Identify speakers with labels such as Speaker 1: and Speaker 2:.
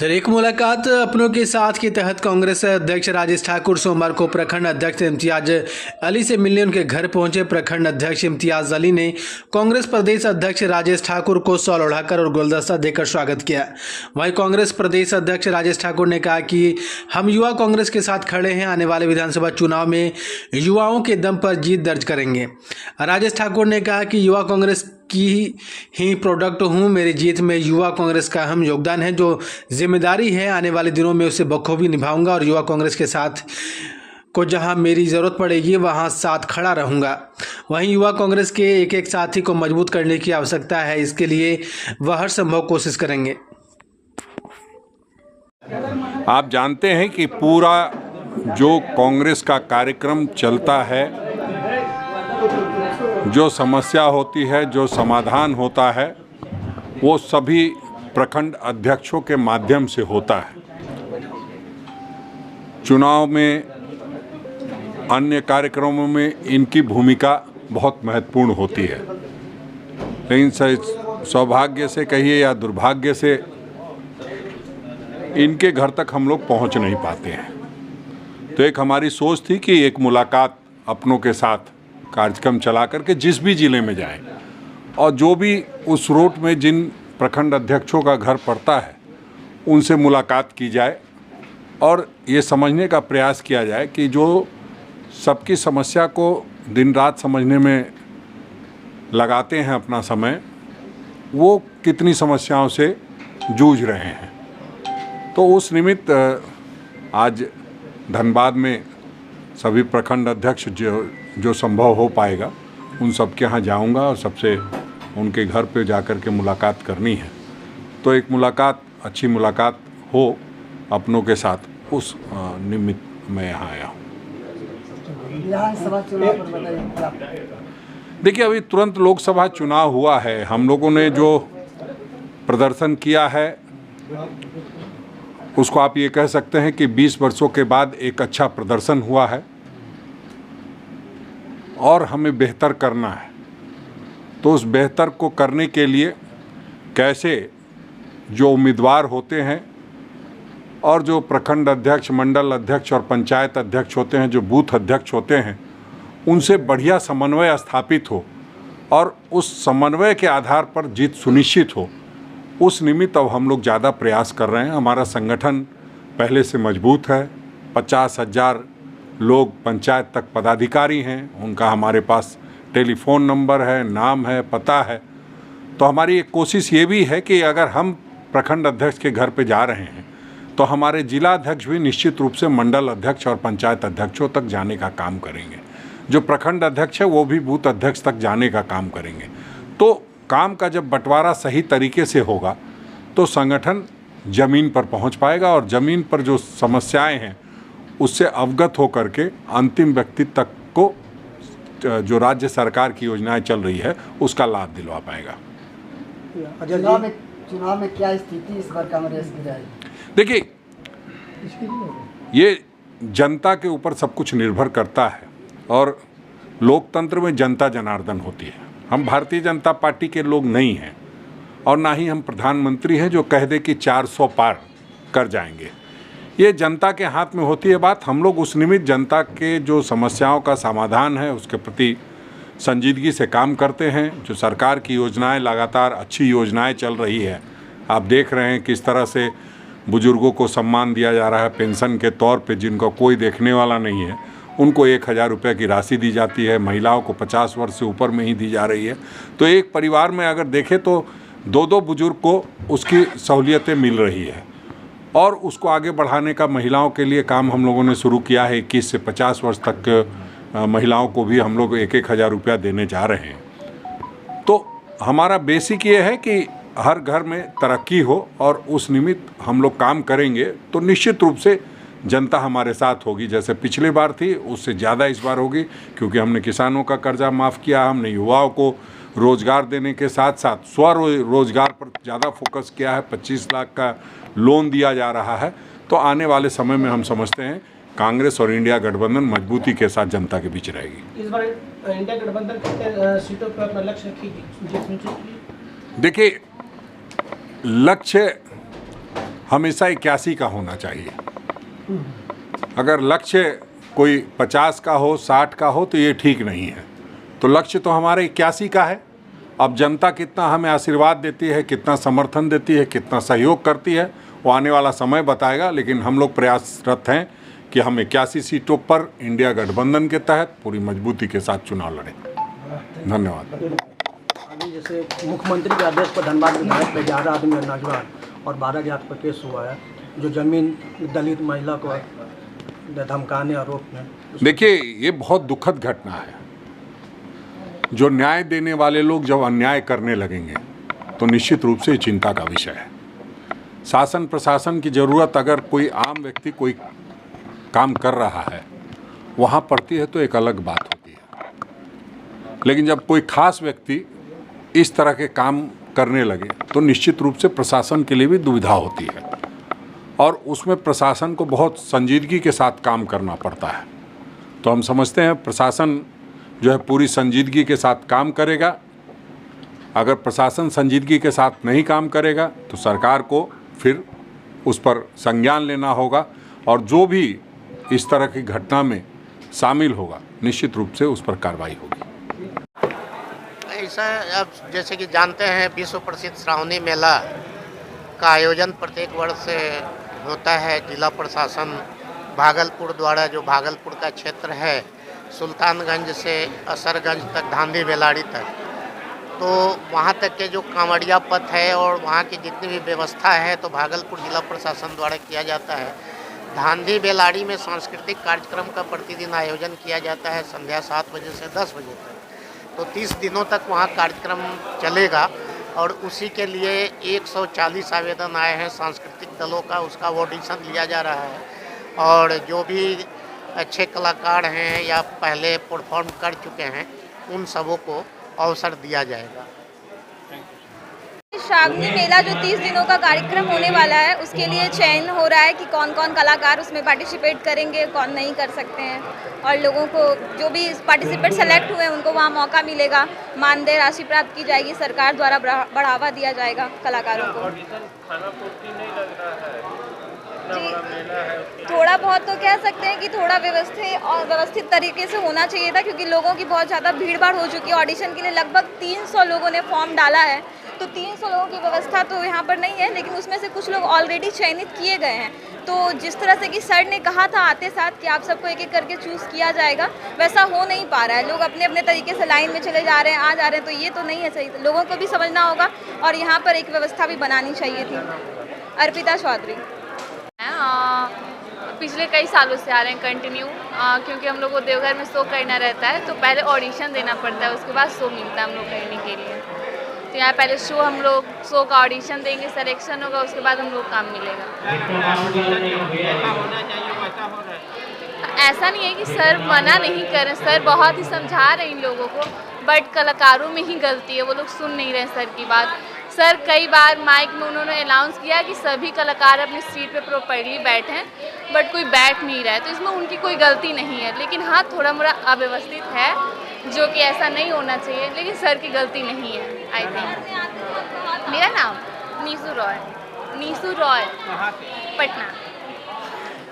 Speaker 1: एक मुलाकात अपनों के साथ के तहत कांग्रेस अध्यक्ष राजेश ठाकुर सोमवार को प्रखंड अध्यक्ष इम्तियाज अली से मिलने उनके घर पहुंचे। प्रखंड अध्यक्ष इम्तियाज अली ने कांग्रेस प्रदेश अध्यक्ष राजेश ठाकुर को शॉल ओढ़ाकर और गुलदस्ता देकर स्वागत किया। वहीं कांग्रेस प्रदेश अध्यक्ष राजेश ठाकुर ने कहा कि हम युवा कांग्रेस के साथ खड़े हैं, आने वाले विधानसभा चुनाव में युवाओं के दम पर जीत दर्ज करेंगे। राजेश ठाकुर ने कहा कि युवा कांग्रेस की ही प्रोडक्ट हूं, मेरी जीत में युवा कांग्रेस का अहम योगदान है। जो जिम्मेदारी है आने वाले दिनों में उसे बखूबी निभाऊंगा और युवा कांग्रेस के साथ को जहां मेरी ज़रूरत पड़ेगी वहां साथ खड़ा रहूंगा। वहीं युवा कांग्रेस के एक एक साथी को मजबूत करने की आवश्यकता है, इसके लिए वह हर संभव कोशिश करेंगे।
Speaker 2: आप जानते हैं कि पूरा जो कांग्रेस का कार्यक्रम चलता है, जो समस्या होती है, जो समाधान होता है, वो सभी प्रखंड अध्यक्षों के माध्यम से होता है। चुनाव में, अन्य कार्यक्रमों में इनकी भूमिका बहुत महत्वपूर्ण होती है, लेकिन सौभाग्य से कहिए या दुर्भाग्य से इनके घर तक हम लोग पहुंच नहीं पाते हैं। तो एक हमारी सोच थी कि एक मुलाकात अपनों के साथ कार्यक्रम चला करके जिस भी ज़िले में जाएं और जो भी उस रूट में जिन प्रखंड अध्यक्षों का घर पड़ता है उनसे मुलाकात की जाए और ये समझने का प्रयास किया जाए कि जो सबकी समस्या को दिन रात समझने में लगाते हैं अपना समय, वो कितनी समस्याओं से जूझ रहे हैं। तो उस निमित्त आज धनबाद में सभी प्रखंड अध्यक्ष जो संभव हो पाएगा उन सबके यहाँ जाऊंगा और सबसे उनके घर पे जाकर के मुलाकात करनी है। तो एक मुलाकात, अच्छी मुलाकात हो अपनों के साथ, उस निमित्त मैं यहाँ आया हूँ।
Speaker 3: विधानसभा चुनाव पर बताइए।
Speaker 2: देखिए, अभी तुरंत लोकसभा चुनाव हुआ है। हम लोगों ने जो प्रदर्शन किया है उसको आप ये कह सकते हैं कि 20 वर्षों के बाद एक अच्छा प्रदर्शन हुआ है और हमें बेहतर करना है। तो उस बेहतर को करने के लिए कैसे जो उम्मीदवार होते हैं और जो प्रखंड अध्यक्ष, मंडल अध्यक्ष और पंचायत अध्यक्ष होते हैं, जो बूथ अध्यक्ष होते हैं, उनसे बढ़िया समन्वय स्थापित हो और उस समन्वय के आधार पर जीत सुनिश्चित हो, उस निमित्त अब हम लोग ज़्यादा प्रयास कर रहे हैं। हमारा संगठन पहले से मजबूत है। 50,000 लोग पंचायत तक पदाधिकारी हैं, उनका हमारे पास टेलीफोन नंबर है, नाम है, पता है। तो हमारी एक कोशिश ये भी है कि अगर हम प्रखंड अध्यक्ष के घर पे जा रहे हैं तो हमारे जिला अध्यक्ष भी निश्चित रूप से मंडल अध्यक्ष और पंचायत अध्यक्षों तक जाने का काम करेंगे। जो प्रखंड अध्यक्ष है वो भी बूथ अध्यक्ष तक जाने का काम करेंगे। तो काम का जब बंटवारा सही तरीके से होगा तो संगठन ज़मीन पर पहुंच पाएगा और ज़मीन पर जो समस्याएं हैं उससे अवगत होकर के अंतिम व्यक्ति तक को जो राज्य सरकार की योजनाएं चल रही है उसका लाभ दिलवा पाएगा।
Speaker 3: चुनाव में क्या स्थिति इस बार कांग्रेस की रहेगी?
Speaker 2: देखिए, ये जनता के ऊपर सब कुछ निर्भर करता है और लोकतंत्र में जनता जनार्दन होती है। हम भारतीय जनता पार्टी के लोग नहीं हैं और ना ही हम प्रधानमंत्री हैं जो कह दे कि 400 पार कर जाएंगे। ये जनता के हाथ में होती है बात। हम लोग उस निमित्त जनता के जो समस्याओं का समाधान है उसके प्रति संजीदगी से काम करते हैं। जो सरकार की योजनाएं, लगातार अच्छी योजनाएं चल रही है, आप देख रहे हैं किस तरह से बुजुर्गों को सम्मान दिया जा रहा है पेंशन के तौर पे। जिनका कोई देखने वाला नहीं है उनको 1,000 रुपये की राशि दी जाती है। महिलाओं को 50 वर्ष से ऊपर में ही दी जा रही है। तो एक परिवार में अगर देखें तो 2-2 बुजुर्ग को उसकी सहूलियतें मिल रही है और उसको आगे बढ़ाने का महिलाओं के लिए काम हम लोगों ने शुरू किया है। 21 से 50 वर्ष तक महिलाओं को भी हम लोग 1,000 रुपया देने जा रहे हैं। तो हमारा बेसिक ये है कि हर घर में तरक्की हो और उस निमित्त हम लोग काम करेंगे तो निश्चित रूप से जनता हमारे साथ होगी। जैसे पिछले बार थी उससे ज़्यादा इस बार होगी, क्योंकि हमने किसानों का कर्जा माफ़ किया, हमने युवाओं को रोज़गार देने के साथ साथ स्वरोजगार पर ज़्यादा फोकस किया है। 25 लाख का लोन दिया जा रहा है। तो आने वाले समय में हम समझते हैं कांग्रेस और इंडिया गठबंधन मजबूती के साथ जनता के बीच रहेगी।
Speaker 4: इस बार इंडिया गठबंधन कितने सीटों पर अपना लक्ष्य रखेगी?
Speaker 2: देखिए, लक्ष्य हमेशा 81 का होना चाहिए। अगर लक्ष्य कोई 50 का हो, 60 का हो तो ये ठीक नहीं है। तो लक्ष्य तो हमारा 81 का है। अब जनता कितना हमें आशीर्वाद देती है, कितना समर्थन देती है, कितना सहयोग करती है, वो आने वाला समय बताएगा। लेकिन हम लोग प्रयासरत हैं कि हम 81 सीटों पर इंडिया गठबंधन के तहत पूरी मजबूती के साथ चुनाव लड़ें। धन्यवाद।
Speaker 5: अभी जैसे मुख्यमंत्री के आदेश पर धनबाद विधायक पे 11 आदमी और नौजवान और 12 के हाथ पर केस हुआ है, जो जमीन दलित महिला को धमकाने आरोप में।
Speaker 2: देखिए, ये बहुत दुखद घटना है। जो न्याय देने वाले लोग जब अन्याय करने लगेंगे तो निश्चित रूप से चिंता का विषय है। शासन प्रशासन की ज़रूरत अगर कोई आम व्यक्ति कोई काम कर रहा है वहाँ पड़ती है तो एक अलग बात होती है। लेकिन जब कोई खास व्यक्ति इस तरह के काम करने लगे तो निश्चित रूप से प्रशासन के लिए भी दुविधा होती है और उसमें प्रशासन को बहुत संजीदगी के साथ काम करना पड़ता है। तो हम समझते हैं प्रशासन जो है पूरी संजीदगी के साथ काम करेगा। अगर प्रशासन संजीदगी के साथ नहीं काम करेगा तो सरकार को फिर उस पर संज्ञान लेना होगा और जो भी इस तरह की घटना में शामिल होगा निश्चित रूप से उस पर कार्रवाई होगी।
Speaker 6: ऐसा अब जैसे कि जानते हैं विश्व प्रसिद्ध श्रावणी मेला का आयोजन प्रत्येक वर्ष होता है। जिला प्रशासन भागलपुर द्वारा, जो भागलपुर का क्षेत्र है सुल्तानगंज से असरगंज तक, धांधी बेलाड़ी तक, तो वहाँ तक के जो कांवड़िया पथ है और वहाँ की जितनी भी व्यवस्था है तो भागलपुर जिला प्रशासन द्वारा किया जाता है। धांधी बेलाड़ी में सांस्कृतिक कार्यक्रम का प्रतिदिन आयोजन किया जाता है संध्या 7 बजे से 10 बजे तक। तो 30 दिनों तक वहाँ कार्यक्रम चलेगा और उसी के लिए 140 आवेदन आए हैं सांस्कृतिक दलों का, उसका ऑडिशन लिया जा रहा है और जो भी अच्छे कलाकार हैं या पहले परफॉर्म कर चुके हैं उन सबों को अवसर दिया जाएगा।
Speaker 7: श्रावणी मेला जो 30 दिनों का कार्यक्रम होने वाला है उसके लिए चयन हो रहा है कि कौन कौन कलाकार उसमें पार्टिसिपेट करेंगे, कौन नहीं कर सकते हैं और लोगों को जो भी पार्टिसिपेट सेलेक्ट हुए हैं उनको वहाँ मौका मिलेगा, मानदेय राशि प्राप्त की जाएगी, सरकार द्वारा बढ़ावा दिया जाएगा कलाकारों को। जी, थोड़ा बहुत तो कह सकते हैं कि थोड़ा व्यवस्थित तरीके से होना चाहिए था क्योंकि लोगों की बहुत ज़्यादा भीड़-भाड़ हो चुकी है। ऑडिशन के लिए लगभग 300 लोगों ने फॉर्म डाला है, तो 300 लोगों की व्यवस्था तो यहाँ पर नहीं है, लेकिन उसमें से कुछ लोग ऑलरेडी चयनित किए गए हैं। तो जिस तरह से कि सर ने कहा था आते साथ कि आप सबको एक एक करके चूज़ किया जाएगा, वैसा हो नहीं पा रहा है। लोग अपने अपने तरीके से लाइन में चले जा रहे हैं, आ जा रहे हैं, तो ये तो नहीं है सही। लोगों को भी समझना होगा और यहाँ पर एक व्यवस्था भी बनानी चाहिए थी। अर्पिता चौधरी।
Speaker 8: पिछले कई सालों से आ रहे हैं कंटिन्यू, क्योंकि हम लोग को देवघर में शो करना रहता है तो पहले ऑडिशन देना पड़ता है, उसके बाद शो मिलता है हम लोग करने के लिए। तो यहाँ पहले हम लोग शो का ऑडिशन देंगे, सिलेक्शन होगा, उसके बाद हम लोग काम मिलेगा। ऐसा नहीं है कि सर मना नहीं कर रहे, सर बहुत ही समझा रहे हैं इन लोगों को, बट कलाकारों में ही गलती है, वो लोग सुन नहीं रहे सर की बात। सर कई बार माइक में उन्होंने अनाउंस किया कि सभी कलाकार अपनी सीट पे प्रॉपर्ली बैठे हैं, बट कोई बैठ नहीं रहा है, तो इसमें उनकी कोई गलती नहीं है। लेकिन हाँ, थोड़ा मोड़ा अव्यवस्थित है जो कि ऐसा नहीं होना चाहिए, लेकिन सर की गलती नहीं है। I think. मेरा नाम नीसू रॉय, पटना।